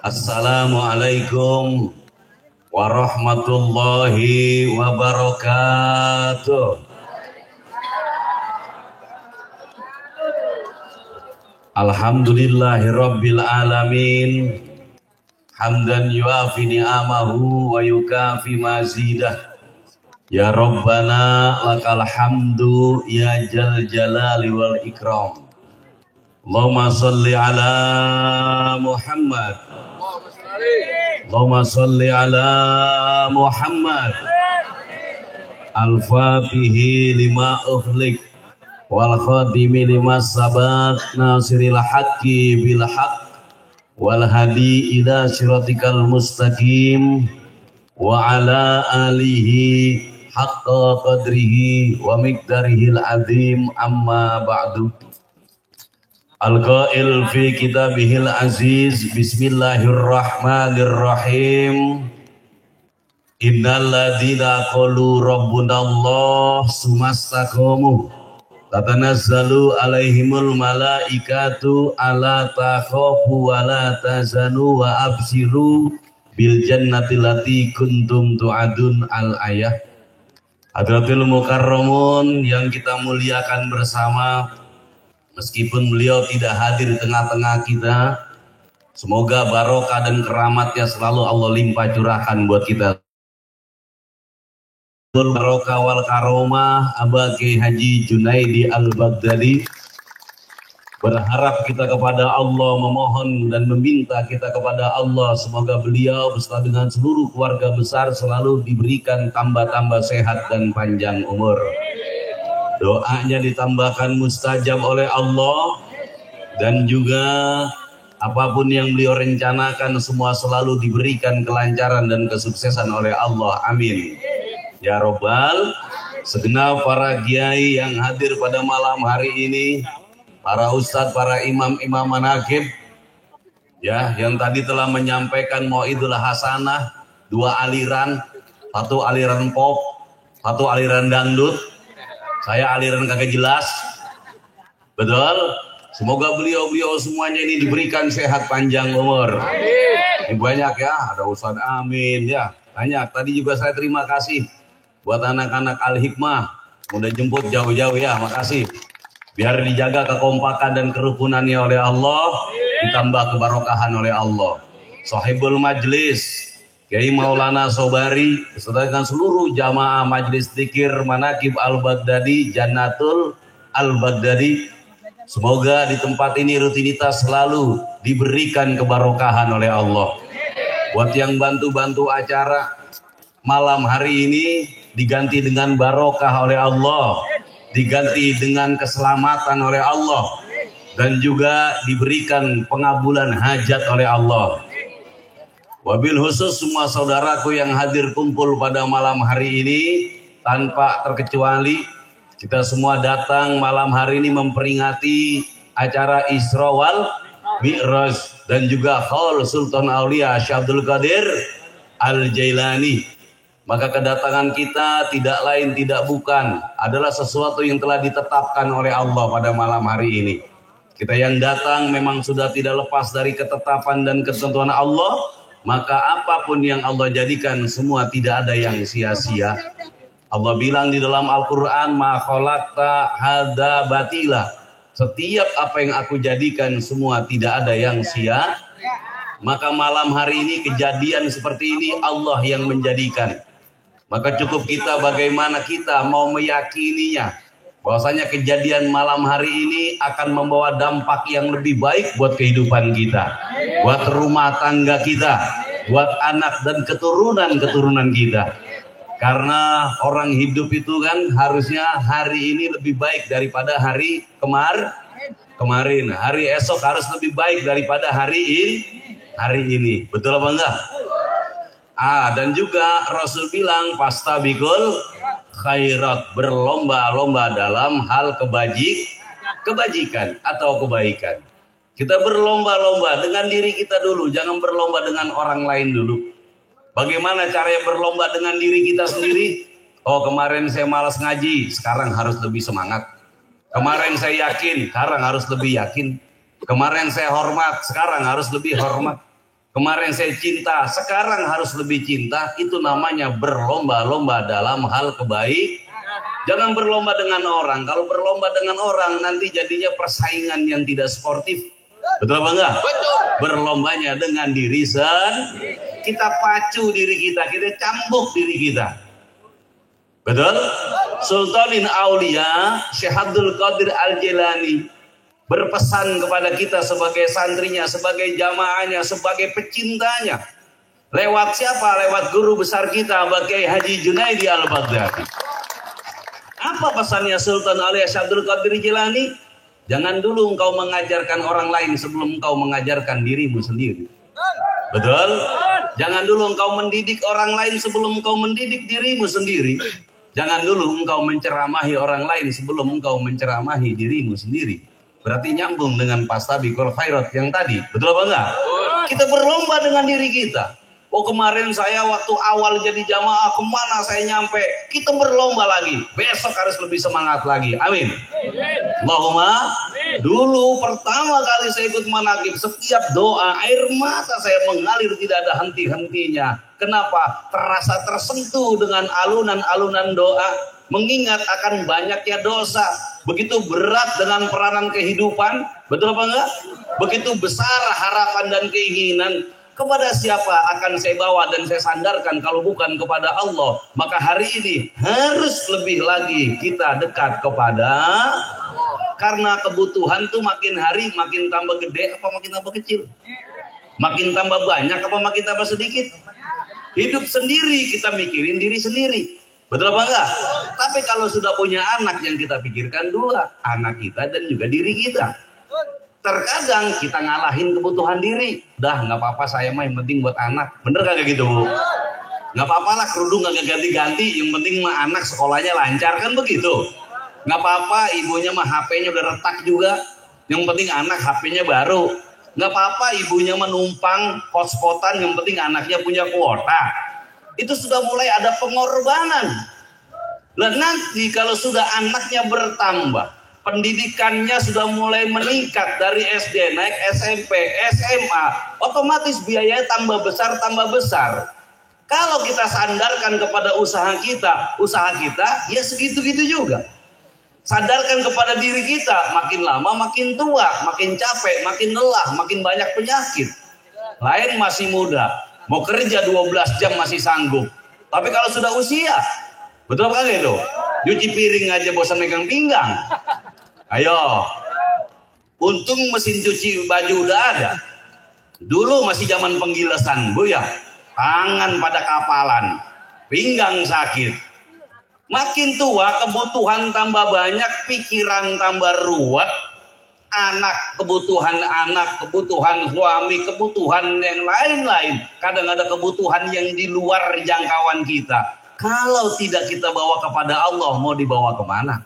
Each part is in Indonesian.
Assalamualaikum warahmatullahi wabarakatuh. Alhamdulillahirabbil alamin. Hamdan yuafi ni'amahu wa yukafi mazidah. Ya Rabbana lakal hamdu ya jal jalali wal ikram. Allahumma salli ala Muhammad. Allahumma salli ala Muhammad. Al-Fatihi lima ukhlik wal khatimi lima sabaq nasiril haqqi bil haqq wal hadi ila siratikal mustaqim wa ala alihi haqqa qadrihi wa miqdarihil azim amma ba'du. Al-Qail fi kitabihil aziz bismillahirrahmanirrahim. Innal ladzina qalu rabbunallah sumastaqamu tatanazzalu alaihimul malaikatu alla takhafu wa la tahzanu wa abshiru bil jannati allati kuntum tu'adun al-ayah. Hadratul mukarramun yang kita muliakan bersama, meskipun beliau tidak hadir di tengah-tengah kita, semoga barokah dan keramatnya selalu Allah limpah curahkan buat kita. Barokah wal karomah Aba Kiai Haji Junaidi Al-Baghdadi. Berharap kita kepada Allah, memohon dan meminta kita kepada Allah, semoga beliau beserta dengan seluruh keluarga besar selalu diberikan tambah-tambah sehat dan panjang umur. Doanya ditambahkan mustajab oleh Allah, dan juga apapun yang beliau rencanakan semua selalu diberikan kelancaran dan kesuksesan oleh Allah. Amin ya Robbal. Segenap para kiai yang hadir pada malam hari ini, para ustadz, para imam-imam manaqib, ya, yang tadi telah menyampaikan mau'idul hasanah, dua aliran, satu aliran pop, satu aliran dangdut. Saya aliran kagak jelas, betul. Semoga beliau-beliau semuanya ini diberikan sehat panjang umur. Ini banyak ya, ada Ustadz Amin ya, banyak. Tadi juga saya terima kasih buat anak-anak Al-Hikmah, udah jemput jauh-jauh ya, makasih. Biar dijaga kekompakan dan kerukunannya oleh Allah, ditambah kebarokahan oleh Allah. Sahibul Majlis Kiai Maulana Sobari beserta dengan seluruh jamaah Majlis Dzikir Manaqib Al-Baghdadi Jannatul Al-Baghdadi, semoga di tempat ini rutinitas selalu diberikan kebarokahan oleh Allah. Buat yang bantu-bantu acara malam hari ini, diganti dengan barokah oleh Allah, diganti dengan keselamatan oleh Allah, dan juga diberikan pengabulan hajat oleh Allah. Wabil khusus semua saudaraku yang hadir kumpul pada malam hari ini, tanpa terkecuali kita semua datang malam hari ini memperingati acara Isra wal Mi'raj dan juga Haul Sultan Aulia Syekh Abdul Qadir Al-Jailani. Maka kedatangan kita tidak lain tidak bukan adalah sesuatu yang telah ditetapkan oleh Allah pada malam hari ini. Kita yang datang memang sudah tidak lepas dari ketetapan dan ketentuan Allah. Maka apapun yang Allah jadikan semua tidak ada yang sia-sia. Allah bilang di dalam Al-Quran, ma khalaqta hadza batila. Setiap apa yang aku jadikan semua tidak ada yang sia. Maka malam hari ini kejadian seperti ini Allah yang menjadikan. Maka cukup kita bagaimana kita mau meyakininya, bahwasanya kejadian malam hari ini akan membawa dampak yang lebih baik buat kehidupan kita, buat rumah tangga kita, buat anak dan keturunan-keturunan kita. Karena orang hidup itu kan harusnya hari ini lebih baik daripada hari kemarin. Hari esok harus lebih baik daripada hari ini. Betul apa enggak? Dan juga Rasul bilang fastabiqul khairat, berlomba-lomba dalam hal kebajikan atau kebaikan. Kita berlomba-lomba dengan diri kita dulu, jangan berlomba dengan orang lain dulu. Bagaimana caranya berlomba dengan diri kita sendiri? Oh, kemarin saya malas ngaji, sekarang harus lebih semangat. Kemarin saya yakin, sekarang harus lebih yakin. Kemarin saya hormat, sekarang harus lebih hormat. Kemarin saya cinta, sekarang harus lebih cinta. Itu namanya berlomba-lomba dalam hal kebaikan. Jangan berlomba dengan orang. Kalau berlomba dengan orang, nanti jadinya persaingan yang tidak sportif. Betul apa enggak? Betul. Berlombanya dengan diri sendiri. Kita pacu diri kita, kita cambuk diri kita. Betul? Sultanin Aulia Syekh Abdul Qadir Al-Jilani berpesan kepada kita sebagai santrinya, sebagai jamaahnya, sebagai pecintanya. Lewat siapa? Lewat guru besar kita, Kiai Haji Junaidi Al-Baghdadi. Apa pesannya Sultan Aulia Syekh Abdul Qadir Jilani? Jangan dulu engkau mengajarkan orang lain sebelum engkau mengajarkan dirimu sendiri. Betul? Jangan dulu engkau mendidik orang lain sebelum engkau mendidik dirimu sendiri. Jangan dulu engkau menceramahi orang lain sebelum engkau menceramahi dirimu sendiri. Berarti nyambung dengan fastabiqul khairat yang tadi. Betul apa enggak? Kita berlomba dengan diri kita. Oh, kemarin saya waktu awal jadi jamaah, kemana saya nyampe? Kita berlomba lagi. Besok harus lebih semangat lagi. Amin. Allahumma. Dulu pertama kali saya ikut manaqib, setiap doa air mata saya mengalir tidak ada henti-hentinya. Kenapa? Terasa tersentuh dengan alunan-alunan doa, mengingat akan banyaknya dosa. Begitu berat dengan peranan kehidupan, betul apa enggak? Begitu besar harapan dan keinginan. Kepada siapa akan saya bawa dan saya sandarkan kalau bukan kepada Allah? Maka hari ini harus lebih lagi kita dekat kepada, karena kebutuhan tuh makin hari makin tambah gede apa makin tambah kecil? Makin tambah banyak apa makin tambah sedikit? Hidup sendiri kita mikirin diri sendiri. Betul apa enggak? Tapi kalau sudah punya anak yang kita pikirkan dua, anak kita dan juga diri kita. Terkadang kita ngalahin kebutuhan diri. Dah nggak apa-apa saya mah yang penting buat anak. Bener kagak gitu Bu? Nggak apa-apa lah kerudung nggak ganti-ganti. Yang penting mah anak sekolahnya lancar kan begitu. Nggak apa-apa ibunya mah HP-nya udah retak juga. Yang penting anak HP-nya baru. Nggak apa-apa ibunya menumpang hotspot-an. Yang penting anaknya punya kuota. Itu sudah mulai ada pengorbanan. Lah nanti kalau sudah anaknya bertambah, pendidikannya sudah mulai meningkat dari SD naik SMP, SMA, otomatis biayanya tambah besar. Kalau kita sandarkan kepada usaha kita ya segitu-gitu juga. Sandarkan kepada diri kita, makin lama makin tua, makin capek, makin lelah, makin banyak penyakit. Lain masih muda, mau kerja 12 jam masih sanggup. Tapi kalau sudah usia, betul kan itu? Cuci piring aja bosan megang pinggang. Ayo, untung mesin cuci baju udah ada. Dulu masih zaman penggilesan, Bu ya. Tangan pada kapalan, pinggang sakit. Makin tua, kebutuhan tambah banyak, pikiran tambah ruwet. Kebutuhan suami, kebutuhan yang lain-lain. Kadang ada kebutuhan yang di luar jangkauan kita. Kalau tidak kita bawa kepada Allah, mau dibawa kemana?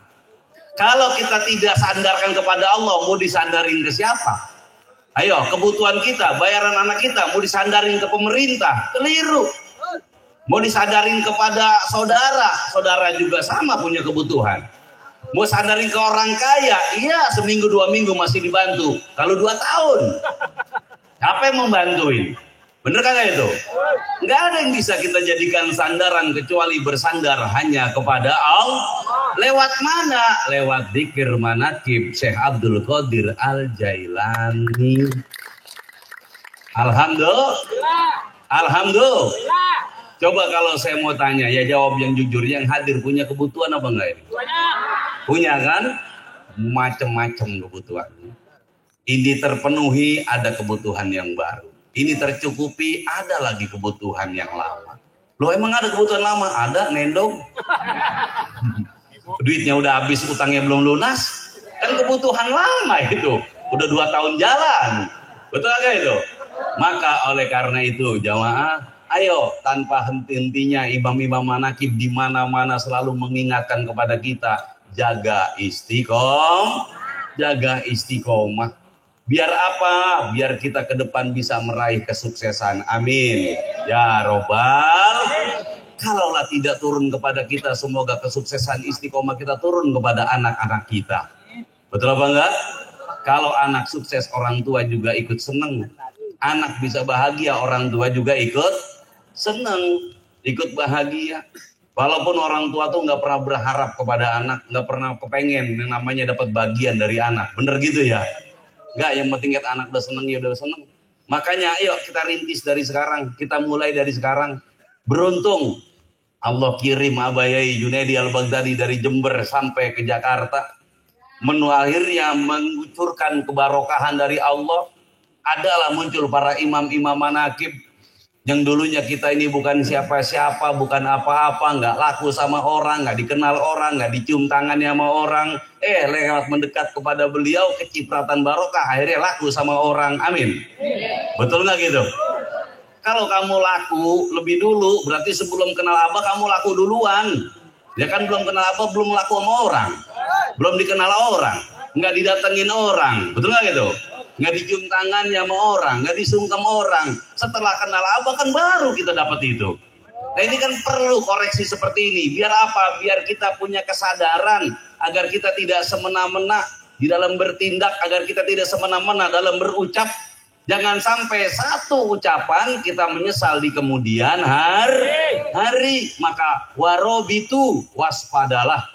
Kalau kita tidak sandarkan kepada Allah, mau disandarin ke siapa? Ayo, kebutuhan kita, bayaran anak kita, mau disandarin ke pemerintah, keliru. Mau disadarin kepada saudara juga sama punya kebutuhan. Mau sandarin ke orang kaya, iya seminggu 2 minggu masih dibantu. Kalau 2 tahun, siapa yang membantuin? Bener kan itu? Nggak ada yang bisa kita jadikan sandaran kecuali bersandar hanya kepada Allah. Lewat mana? Lewat dzikir manaqib Syekh Abdul Qadir Al-Jailani. Alhamdulillah. Coba kalau saya mau tanya, ya jawab yang jujur, yang hadir punya kebutuhan apa enggak ini? Punya kan? Macam-macam kebutuhan. Ini terpenuhi, ada kebutuhan yang baru. Ini tercukupi, ada lagi kebutuhan yang lama. Loh emang ada kebutuhan lama? Ada, nendong. Duitnya udah habis, utangnya belum lunas. Kan kebutuhan lama itu. Udah 2 tahun jalan. Betul gak itu? Maka oleh karena itu jamaah, ayo tanpa henti-hentinya imam-imam manaqib di mana-mana selalu mengingatkan kepada kita, jaga istiqomah. Biar apa? Biar kita ke depan bisa meraih kesuksesan. Amin. Ya Robbal. Kalaulah tidak turun kepada kita, semoga kesuksesan istiqomah kita turun kepada anak-anak kita. Betul apa enggak? Kalau anak sukses, orang tua juga ikut seneng. Anak bisa bahagia, orang tua juga ikut seneng, ikut bahagia. Walaupun orang tua tuh nggak pernah berharap kepada anak, nggak pernah kepengen yang namanya dapat bagian dari anak. Bener gitu ya? Nggak, yang penting kita anak udah seneng, ya udah seneng. Makanya ayo kita rintis dari sekarang, kita mulai dari sekarang. Beruntung Allah kirim Abayai Junaidi Al-Baghdadi dari Jember sampai ke Jakarta. Menu akhirnya mengucurkan kebarokahan dari Allah. Adalah muncul para imam-imam manakib. Yang dulunya kita ini bukan siapa-siapa, bukan apa-apa, nggak laku sama orang, nggak dikenal orang, nggak dicium tangannya sama orang. Lewat mendekat kepada beliau, kecipratan barokah, akhirnya laku sama orang. Amin. Betul nggak gitu? Kalau kamu laku lebih dulu, berarti sebelum kenal Abah kamu laku duluan. Ya kan belum kenal Abah, belum laku sama orang. Belum dikenal orang. Nggak didatengin orang. Betul nggak gitu? Nggak dicium tangannya sama orang. Nggak disungkem orang. Setelah kenal Abah kan baru kita dapat itu. Nah ini kan perlu koreksi seperti ini. Biar apa? Biar kita punya kesadaran. Agar kita tidak semena-mena di dalam bertindak. Agar kita tidak semena-mena dalam berucap. Jangan sampai satu ucapan kita menyesal di kemudian hari. Maka warobitu, waspadalah.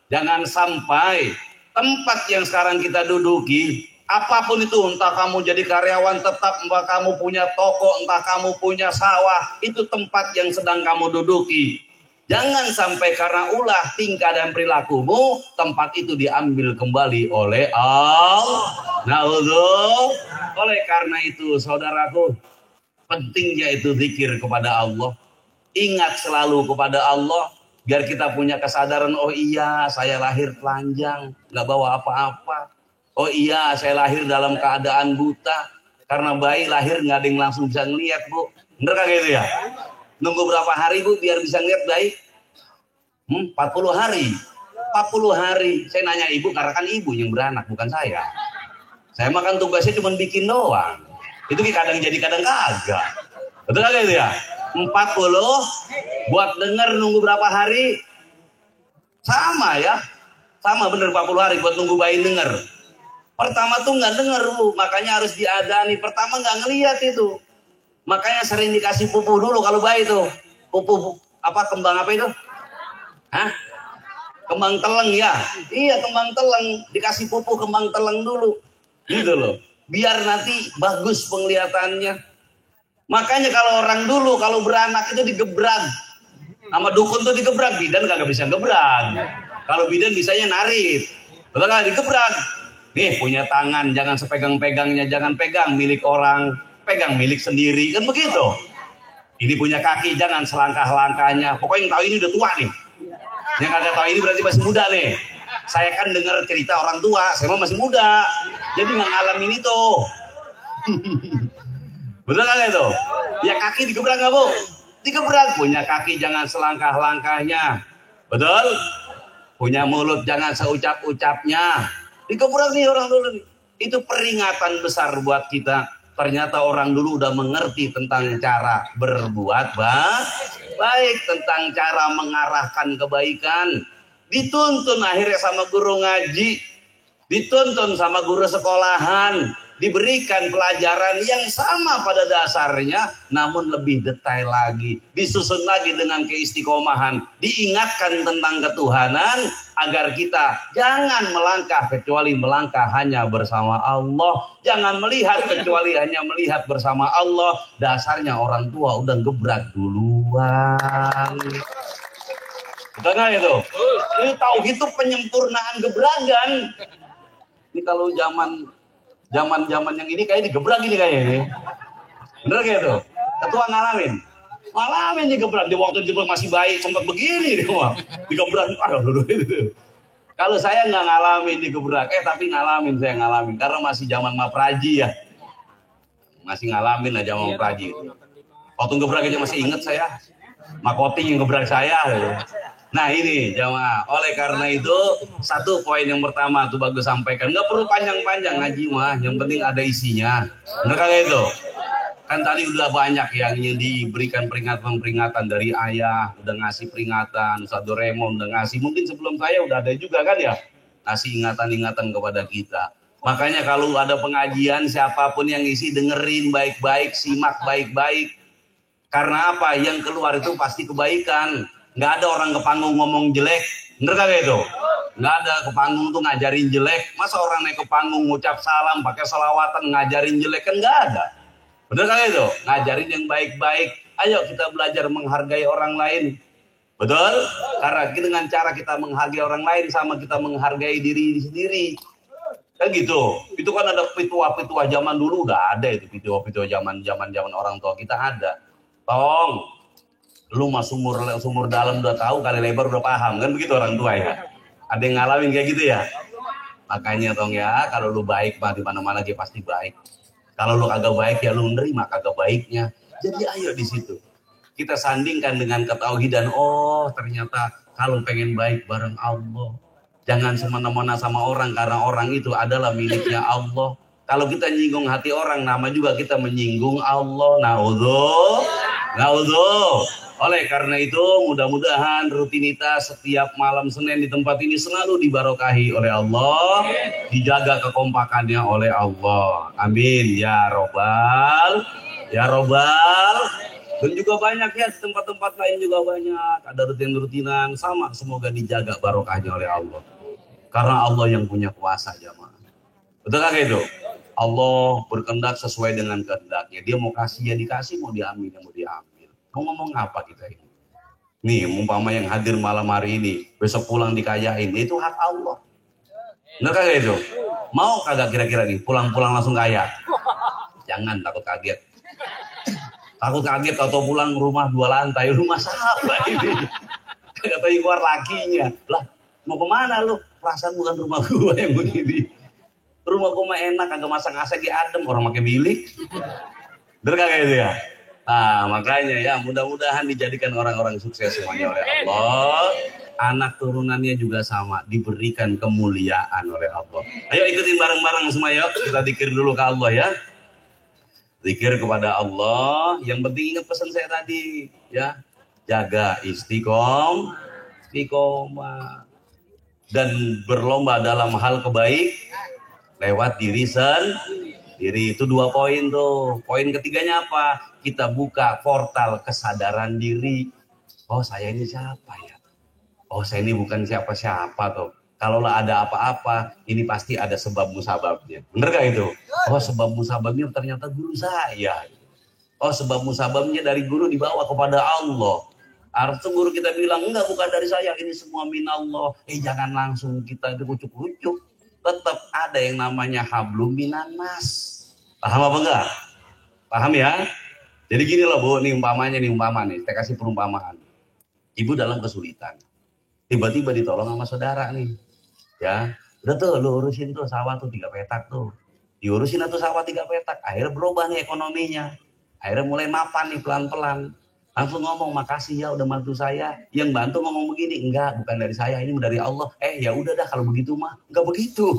Jangan sampai tempat yang sekarang kita duduki, apapun itu, entah kamu jadi karyawan tetap, entah kamu punya toko, entah kamu punya sawah, itu tempat yang sedang kamu duduki. Jangan sampai karena ulah tingkah dan perilakumu, tempat itu diambil kembali oleh Allah. Oleh karena itu, saudaraku, pentingnya itu zikir kepada Allah. Ingat selalu kepada Allah, biar kita punya kesadaran, oh iya, saya lahir telanjang, nggak bawa apa-apa. Oh iya, saya lahir dalam keadaan buta, karena bayi lahir nggak ada yang langsung bisa ngeliat, Bu. Bener kan gitu ya? Nunggu berapa hari, Bu, biar bisa ngeliat bayi? 40 hari. 40 hari. Saya nanya ibu, karena kan ibu yang beranak, bukan saya. Saya makan tugasnya cuma bikin doang. Itu kadang jadi, kadang kagak. Betul gak gitu ya? 40 buat denger nunggu berapa hari? Sama ya. Sama bener 40 hari buat nunggu bayi denger. Pertama tuh nggak denger, Bu. Makanya harus diadani. Pertama nggak ngeliat itu. Makanya sering dikasih pupuk dulu kalau bayi tuh. Pupuk apa, kembang apa itu? Hah? Kembang teleng ya? Iya, kembang teleng. Dikasih pupuk kembang teleng dulu. Gitu loh. Biar nanti bagus penglihatannya. Makanya kalau orang dulu kalau beranak itu digebrang. Sama dukun tuh digebrang. Bidan kagak bisa gebrang. Kalau bidan bisanya narik. Betul kan? Digebrang. Nih punya tangan, jangan sepegang-pegangnya, jangan pegang milik orang, pegang milik sendiri. Kan begitu. Ini punya kaki, jangan selangkah-langkahnya. Pokoknya yang tahu ini udah tua nih. Yang kagak tahu ini berarti masih muda nih. Saya kan dengar cerita orang tua, saya masih muda. Jadi nggak ngalamin itu. Betul kan itu? Ya kaki digebrak nggak, Bu? Digebrak. Punya kaki jangan selangkah-langkahnya. Betul? Punya mulut jangan seucap-ucapnya. Digebrak nih orang dulu nih. Itu peringatan besar buat kita. Ternyata orang dulu udah mengerti tentang cara berbuat baik, tentang cara mengarahkan kebaikan. Dituntun akhirnya sama guru ngaji, dituntun sama guru sekolahan, diberikan pelajaran yang sama pada dasarnya, namun lebih detail lagi, disusun lagi dengan keistiqomahan, diingatkan tentang ketuhanan, agar kita jangan melangkah kecuali melangkah hanya bersama Allah, jangan melihat kecuali hanya melihat bersama Allah. Dasarnya orang tua udah gebrak duluan. Betul nggak itu? Ini tauhid itu penyempurnaan gebrakan. Ini kalau zaman yang ini kayak digebrak ini kayaknya ini. Bener kayak itu? Ketua ngalamin digebrak. Di waktu digebrak masih baik, sempat begini dia. Digebrak, aduh. Kalau saya nggak ngalamin digebrak, tapi saya ngalamin. Karena masih zaman Mapraji ya. Masih ngalamin lah zaman Mapraji. Waktu gebrak aja masih inget saya. Makoti yang gebrak saya. Nah ini jamaah, oleh karena itu satu poin yang pertama tuh bagus sampaikan, nggak perlu panjang-panjang ngaji mah, yang penting ada isinya. Benar kagak itu? Kan tadi udah banyak yang diberikan peringatan-peringatan dari ayah, udah ngasih peringatan, Ustaz Doraemon udah ngasih, mungkin sebelum saya udah ada juga kan ya, ngasih ingatan-ingatan kepada kita. Makanya kalau ada pengajian, siapapun yang isi dengerin baik-baik, simak baik-baik. Karena apa? Yang keluar itu pasti kebaikan. Nggak ada orang ke panggung ngomong jelek. Bener kagak itu? Nggak ada ke panggung tuh ngajarin jelek. Masa orang naik ke panggung ngucap salam, pakai selawatan, ngajarin jelek? Kan nggak ada. Bener kagak itu? Ngajarin yang baik-baik. Ayo kita belajar menghargai orang lain. Betul? Karena dengan cara kita menghargai orang lain sama kita menghargai diri sendiri. Kan gitu. Itu kan ada petua-petua zaman dulu udah ada itu, petua-petua zaman orang tua kita ada. Tong, lu mah sumur dalam udah tahu, kali lebar udah paham, kan begitu orang tua ya. Ada yang ngalamin kayak gitu ya. Makanya Tong ya, kalau lu baik mah di mana-mana dia pasti baik. Kalau lu kagak baik ya lu nerima kagak baiknya. Jadi ayo di situ. Kita sandingkan dengan ketauhidan, oh ternyata kalau pengen baik bareng Allah, jangan semena-mena sama orang karena orang itu adalah miliknya Allah. Kalau kita nyinggung hati orang, nama juga kita menyinggung Allah. Naudzuh. Oleh karena itu, mudah-mudahan rutinitas setiap malam Senin di tempat ini selalu dibarokahi oleh Allah, dijaga kekompakannya oleh Allah. Amin ya robbal, ya robbal. Dan juga banyak ya di tempat-tempat lain juga banyak ada rutin-rutinan sama. Semoga dijaga barokahnya oleh Allah. Karena Allah yang punya kuasa jamaah. Betul kan itu? Allah berkehendak sesuai dengan kehendaknya. Dia mau kasih ya dikasih, mau diambil ya mau diambil. Mau ngomong apa kita ini? Nih, umpama yang hadir malam hari ini, besok pulang dikayain, itu hak Allah. Benar kagak itu? Mau kagak kira-kira nih, pulang-pulang langsung kaya? Jangan takut kaget. Takut kaget atau pulang rumah 2 lantai, rumah siapa ini? Kagak tahu keluar lakinya. Lah, mau kemana lu? Perasaan bukan rumah gue yang begini. Rumah gue mah enak, kagak masang AC di adem, orang pakai bilik. Bener kagak itu ya? Nah, makanya ya mudah-mudahan dijadikan orang-orang sukses semuanya oleh Allah. Anak turunannya juga sama, diberikan kemuliaan oleh Allah. Ayo ikutin bareng-bareng semua yuk. Kita zikir dulu ke Allah ya. Zikir kepada Allah. Yang penting ingat pesan saya tadi ya. Jaga istiqomah. Dan berlomba dalam hal kebaik lewat diri sendiri. Itu 2 poin tuh. Poin ketiganya apa? Kita buka portal kesadaran diri. Oh saya ini siapa ya? Oh saya ini bukan siapa-siapa tuh. Kalaulah ada apa-apa, ini pasti ada sebab musababnya. Bener gak itu? Oh sebab musababnya ternyata guru saya. Oh sebab musababnya dari guru dibawa kepada Allah. Harusnya guru kita bilang, enggak bukan dari saya, ini semua minallah. Jangan langsung kita dirucuk-rucuk. Tetap ada yang namanya hablum minan nas. Paham apa enggak? Paham ya? Jadi gini loh Bu, nih umpama nih, saya kasih perumpamaan. Ibu dalam kesulitan. Tiba-tiba ditolong sama saudara nih. Ya, udah tuh lu urusin tuh sawah tuh 3 petak tuh. Diurusin tuh sawah 3 petak. Akhirnya berubah nih ekonominya. Akhirnya mulai mapan nih pelan-pelan. Langsung ngomong makasih ya udah bantu saya. Yang bantu ngomong begini, enggak bukan dari saya, ini dari Allah. Ya udah dah kalau begitu mah. Enggak begitu.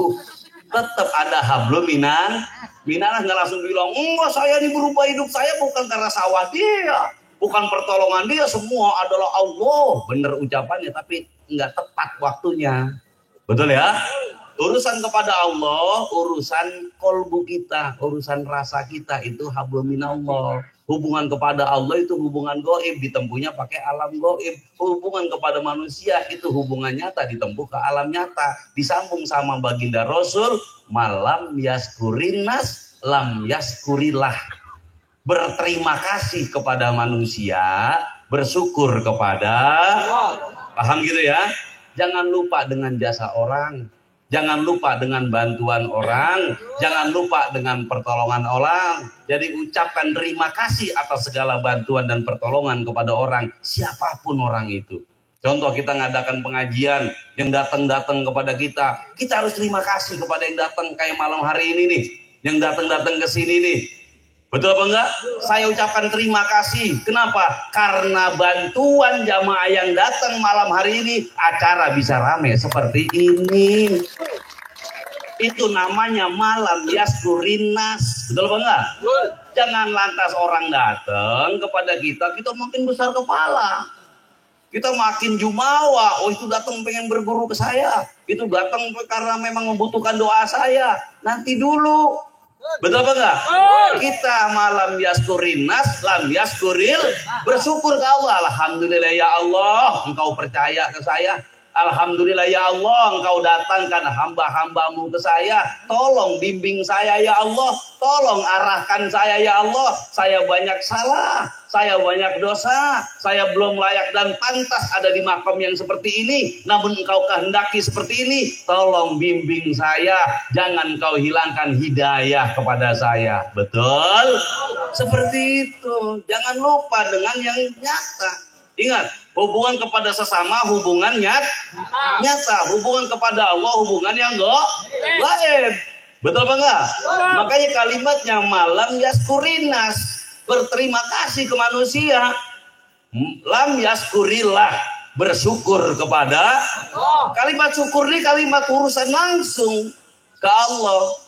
Tetap ada hablum minan nggak langsung bilang, enggak saya ini berubah hidup saya bukan karena sawah dia, bukan pertolongan dia, semua adalah Allah. Bener ucapannya tapi enggak tepat waktunya. Betul ya? Urusan kepada Allah, urusan kolbu kita, urusan rasa kita itu hablum minallah. Hubungan kepada Allah itu hubungan gaib, ditempuhnya pakai alam gaib. Hubungan kepada manusia itu hubungan nyata, ditempuh ke alam nyata. Disambung sama baginda Rasul, malam yaskurinas, lam yaskurillah. Berterima kasih kepada manusia, bersyukur kepada Allah. Paham gitu ya? Jangan lupa dengan jasa orang. Jangan lupa dengan bantuan orang, jangan lupa dengan pertolongan orang. Jadi ucapkan terima kasih atas segala bantuan dan pertolongan kepada orang, siapapun orang itu. Contoh kita ngadakan pengajian, yang datang-datang kepada kita harus terima kasih kepada yang datang kayak malam hari ini nih, yang datang-datang ke sini nih. Betul apa enggak? Saya ucapkan terima kasih. Kenapa? Karena bantuan jamaah yang datang malam hari ini, acara bisa rame seperti ini. Itu namanya malam yaskurinas. Betul apa enggak? Jangan lantas orang datang kepada kita makin besar kepala. Kita makin jumawa. Oh, itu datang pengen berguru ke saya. Itu datang karena memang membutuhkan doa saya. Nanti dulu. Betul apa enggak? Kita malam yaskurinas, lam yaskuril, bersyukur ke Allah. Alhamdulillah ya Allah, engkau percaya ke saya. Alhamdulillah ya Allah, engkau datangkan hamba-hambamu ke saya. Tolong bimbing saya ya Allah. Tolong arahkan saya ya Allah. Saya banyak salah, saya banyak dosa. Saya belum layak dan pantas ada di makam yang seperti ini. Namun engkau kehendaki seperti ini. Tolong bimbing saya. Jangan kau hilangkan hidayah kepada saya. Betul? Seperti itu. Jangan lupa dengan yang nyata. Ingat, hubungan kepada sesama hubungan nyata. Hubungan kepada Allah hubungan yang gaib. Betul apa enggak? Makanya kalimatnya malam yaskurinas, berterima kasih ke manusia. Lam yaskurillah, bersyukur kepada. Kalimat syukur ini kalimat urusan langsung ke Allah.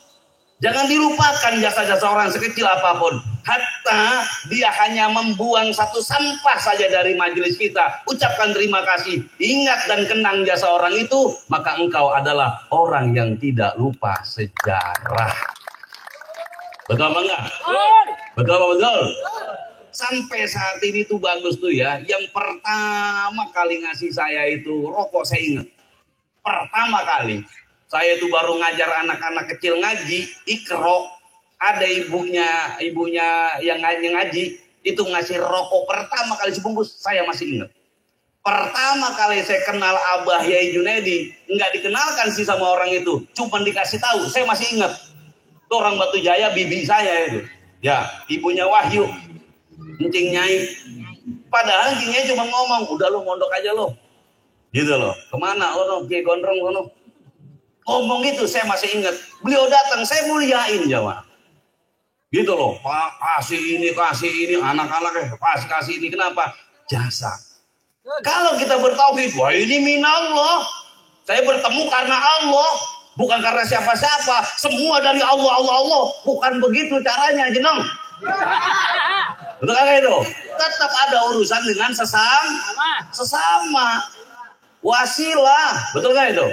Jangan dilupakan jasa-jasa orang sekecil apapun. Hatta dia hanya membuang satu sampah saja dari majelis kita. Ucapkan terima kasih. Ingat dan kenang jasa orang itu. Maka engkau adalah orang yang tidak lupa sejarah. Betul apa enggak? Betul apa betul? Sampai saat ini tuh bagus tuh ya. Yang pertama kali ngasih saya itu rokok, saya ingat. Pertama kali. Saya tuh baru ngajar anak-anak kecil ngaji, ikro. Ada ibunya yang ngaji, itu ngasih rokok pertama kali sebungkus, saya masih ingat. Pertama kali saya kenal Abah Yai Junaidi, nggak dikenalkan sih sama orang itu, cuma dikasih tahu, saya masih ingat. Itu orang Batu Jaya, bibi saya itu. Ya, ibunya Wahyu, Encing Nyai. Padahal Encing Nyai cuma ngomong, udah lo mondok aja lo. Gitu loh, kemana lo, Kiai Gondrong lo. Ngomong itu saya masih ingat. Beliau datang, saya muliain jamaah. Gitu loh, Pak, kasih ini, anak-anak kasih ini. Kenapa? Jasa. Kalau kita bertauhid, wah ini minallah. Saya bertemu karena Allah, bukan karena siapa-siapa. Semua dari Allah. Bukan begitu caranya, jenong. Betul kan itu? Tetap ada urusan dengan sesama. Wasilah, betul kan itu?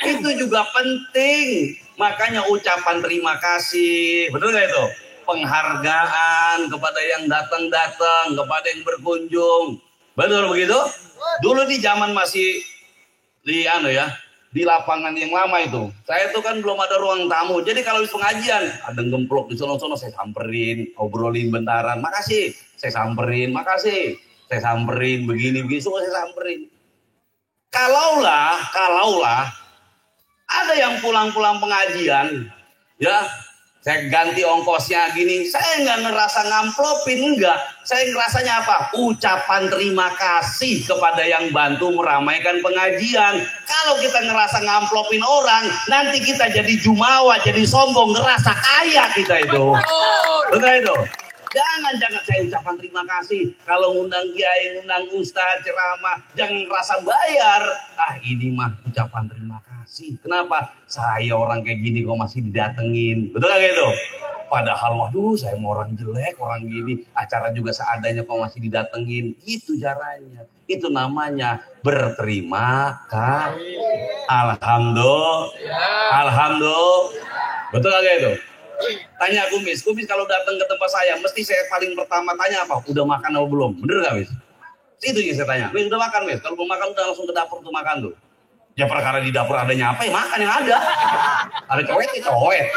Itu juga penting. Makanya ucapan terima kasih, betul gak itu? Penghargaan kepada yang datang-datang, kepada yang berkunjung. Betul begitu? Dulu di zaman masih di lapangan yang lama itu. Saya tuh kan belum ada ruang tamu. Jadi kalau di pengajian ada gemplok di sono-sono, saya samperin, obrolin bentaran. Makasih, saya samperin, makasih. Saya samperin begini semua saya samperin. Kalaulah ada yang pulang-pulang pengajian, ya, saya ganti ongkosnya gini, saya nggak ngerasa ngamplopin, enggak. Saya ngerasanya apa? Ucapan terima kasih kepada yang bantu meramaikan pengajian. Kalau kita ngerasa ngamplopin orang, nanti kita jadi jumawa, jadi sombong, ngerasa kaya kita itu. Betul itu? Jangan saya ucapkan terima kasih. Kalau ngundang kiai, ngundang ustaz, ceramah, jangan rasa bayar. Ini mah ucapan terima kasih. Kenapa? Saya orang kayak gini kok masih didatengin. Betul gak gitu? Padahal waduh saya mau orang jelek, orang gini. Acara juga seadanya kok masih didatengin. Itu caranya. Itu namanya berterima kasih. Alhamdulillah. Betul gak gitu? Tanya Kumis kalau datang ke tempat saya, mesti saya paling pertama tanya apa? Udah makan atau belum? Bener gak, Mis? Itu yang saya tanya. Mis, udah makan, Mis? Kalau belum makan, udah langsung ke dapur tuh makan tuh. Ya perkara di dapur adanya apa ya? Makan yang ada. Ada cowet ya cowet.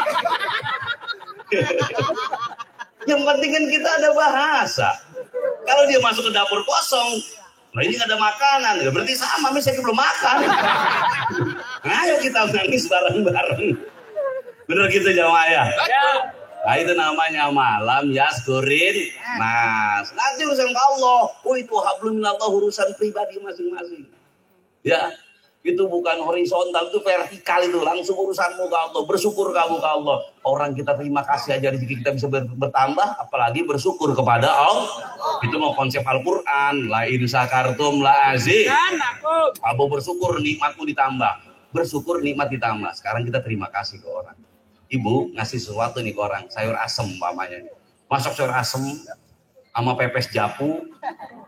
Yang penting kan kita ada bahasa. Kalau dia masuk ke dapur kosong, nah ini gak ada makanan. Ya berarti sama, Mis, saya belum makan. Ayo kita nangis bareng-bareng. Bener gitu jamaah ya? Nah itu namanya malam yaskurin nas. Nanti urusan ke Allah. Oh itu hablum minallah, urusan pribadi masing-masing. Ya, Itu bukan horizontal, itu vertikal, itu langsung urusanmu ke Allah. Bersyukur kamu ke Allah. Orang kita terima kasih aja rezeki kita bisa bertambah, apalagi bersyukur kepada Allah. Itu mau konsep Al-Quran. La in syakartum la aziz. Kamu bersyukur nikmatmu ditambah. Bersyukur nikmat ditambah. Sekarang kita terima kasih ke orang. Ibu ngasih sesuatu nih ke orang, sayur asem umpamanya. Masak sayur asem sama pepes japu,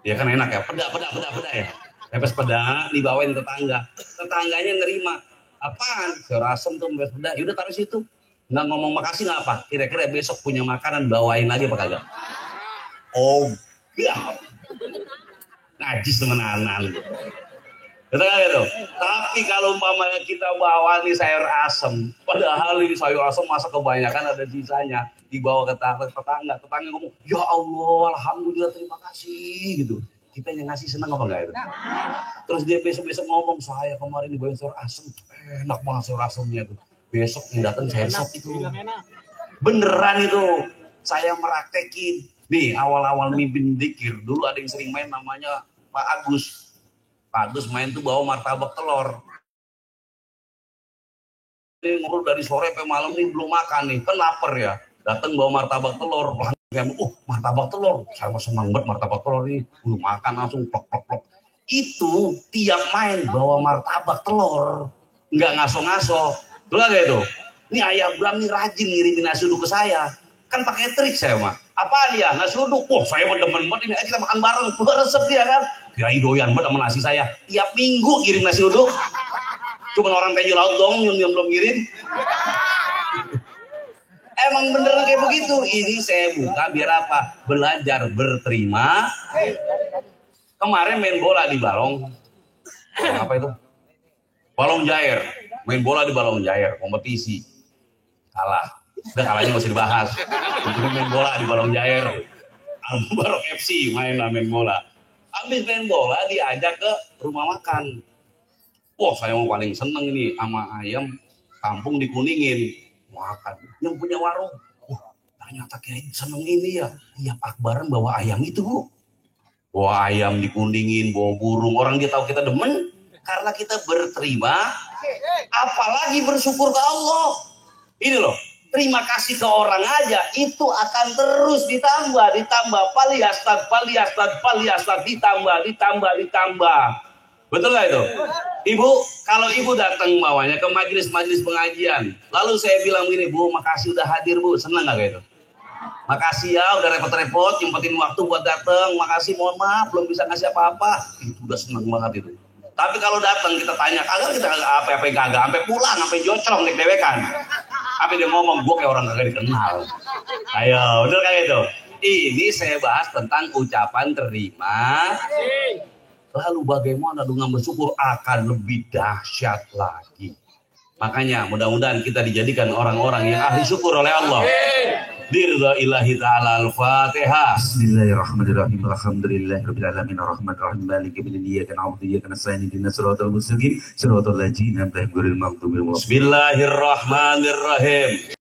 ya kan enak ya, peda ya. Pepes peda dibawain tetangga, tetangganya nerima. Apaan? Sayur asem tuh pepes peda, yaudah taruh situ. Nggak ngomong makasih nggak apa? Kira-kira besok punya makanan bawain lagi apa kagak? Oh, ya. Najis temenan. Betul kan itu? Tapi kalau umpamanya kita bawa nih sayur asem, padahal ini sayur asem masa kebanyakan ada sisanya, dibawa ke tetangga ngomong, ya Allah, alhamdulillah, terima kasih gitu. Kita yang ngasih senang apa enggak itu? Terus dia besok ngomong, saya kemarin dibawain sayur asem, enak banget sayur asemnya tuh. Besok yang datang saya sop itu. Beneran itu, saya meraktekin. Nih awal-awal mimpin dikir, dulu ada yang sering main namanya Pak Agus. Pak Agus main tuh bawa martabak telur. Ini ngobrol dari sore sampai malam nih belum makan nih, kan lapar ya. Datang bawa martabak telur. Martabak telur. Saya mah senang banget martabak telur ini. Belum makan langsung plok. Itu tiap main bawa martabak telur. Nggak ngaso-ngaso. Tuh lah itu. Ini ayah Bram nih rajin ngirimin nasi uduk ke saya. Kan pakai trik saya mah. Apaan ya? Nasi uduk. Saya mau demen banget ini. Kita makan bareng. Tuh resep dia kan. Kira doyan banget sama nasi saya. Tiap minggu kirim nasi uduk. Cuman orang penyu laut dong yang belum ngirim. Emang beneran kayak begitu. Ini saya buka biar apa? Belajar berterima. Kemarin main bola di Balong. Apa itu? Balong Jair. Main bola di Balong Jair. Kompetisi. Kalah. Udah kalahnya masih dibahas. Main bola di Balong Jair. Barok FC main bola. Habis main bola diajak ke rumah makan. Wah, saya mau paling seneng ini sama ayam kampung dikuningin. Makan. Yang punya warung. Wah, ternyata kayak seneng ini ya. Tiap akbaran bawa ayam itu, Bu. Bawa ayam dikuningin, bawa burung. Orang dia tahu kita demen karena kita berterima, apalagi bersyukur ke Allah. Ini loh, terima kasih ke orang aja itu akan terus ditambah. Paliastad, ditambah. Betul nggak itu? Ibu, kalau ibu datang bawanya ke majelis pengajian, lalu saya bilang gini, Bu, makasih udah hadir, Bu, senang nggak gitu? Makasih ya, udah repot-repot, nyempetin waktu buat datang. Makasih, mohon maaf, belum bisa ngasih apa-apa. Itu udah senang banget itu. Tapi kalau datang kita tanya, kita apa yang kagak, sampai pulang, sampai jocrong nek dewekan. Tapi dia ngomong, gue kayak orang kagak dikenal. Ayo, bener kayak gitu. Ini saya bahas tentang ucapan terima. Lalu bagaimana dengan bersyukur akan lebih dahsyat lagi. Makanya mudah-mudahan kita dijadikan orang-orang yang ahli syukur oleh Allah. Dirza ilahi ta'ala al-Fatihah. Bismillahirrahmanirrahim. Alhamdulillahirabbil alamin arrahmanir rahim maliki yaumiddin iyyaka na'budu wa iyyaka nasta'in ihdinas siratal mustaqim siratal ladzina an'amta 'alaihim ghairil maghdubi 'alaihim. Bismillahirrahmanirrahim.